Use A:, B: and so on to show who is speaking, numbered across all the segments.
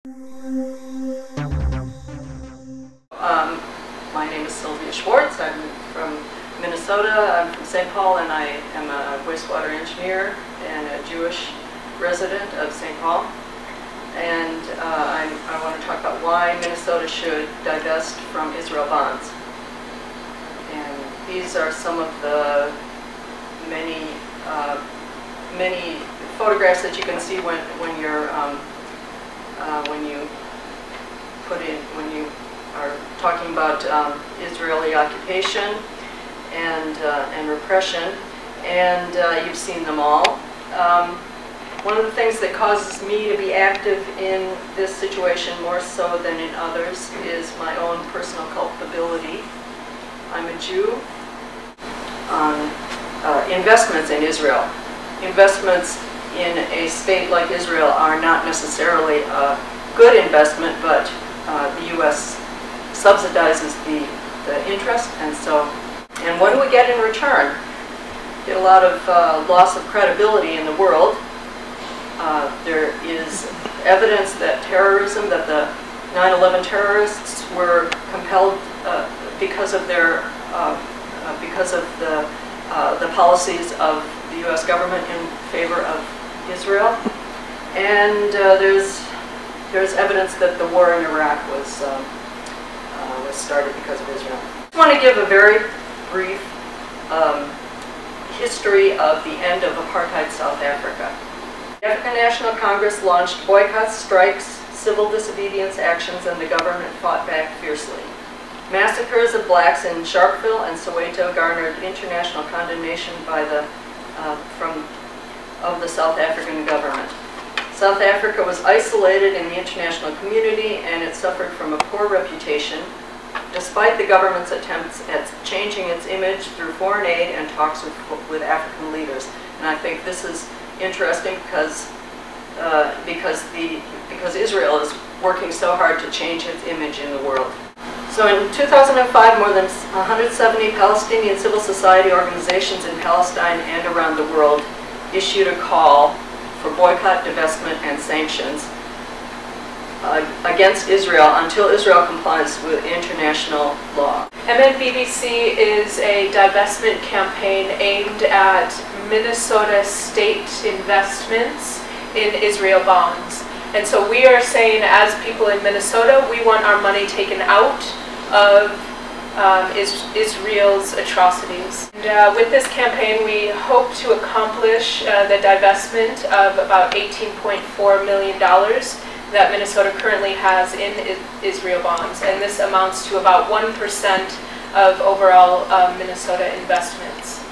A: My name is Sylvia Schwartz. I'm from Minnesota. I'm from St. Paul, and I am a wastewater engineer and a Jewish resident of St. Paul. And I want to talk about why Minnesota should divest from Israel bonds. And these are some of the many photographs that you can see when you are talking about Israeli occupation and repression, and you've seen them all. One of the things that causes me to be active in this situation more so than in others is my own personal culpability. I'm a Jew. Investments in Israel. Investments in a state like Israel are not necessarily a good investment, but the U.S. subsidizes the interest, and what do we get in return? Get a lot of loss of credibility in the world. There is evidence that terrorism, that the 9/11 terrorists were compelled because of the policies of the U.S. government in favor of Israel, and there's evidence that the war in Iraq was started because of Israel. I want to give a very brief history of the end of apartheid South Africa. The African National Congress launched boycotts, strikes, civil disobedience actions, and the government fought back fiercely. Massacres of blacks in Sharpeville and Soweto garnered international condemnation by of the South African government. South Africa was isolated in the international community, and it suffered from a poor reputation, despite the government's attempts at changing its image through foreign aid and talks with African leaders. And I think this is interesting because Israel is working so hard to change its image in the world. So in 2005, more than 170 Palestinian civil society organizations in Palestine and around the world issued a call for boycott, divestment, and sanctions against Israel until Israel complies with international law.
B: MNBBC is a divestment campaign aimed at Minnesota state investments in Israel bonds. And so we are saying, as people in Minnesota, we want our money taken out of Israel's atrocities. And with this campaign, we hope to accomplish the divestment of about $18.4 million that Minnesota currently has in Israel bonds, and this amounts to about 1% of overall Minnesota investments.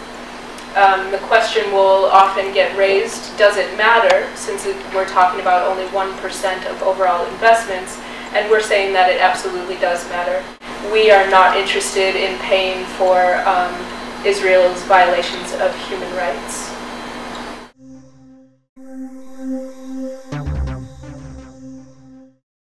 B: The question will often get raised, does it matter, since we're talking about only 1% of overall investments, and we're saying that it absolutely does matter. We are not interested in paying for Israel's violations of human rights.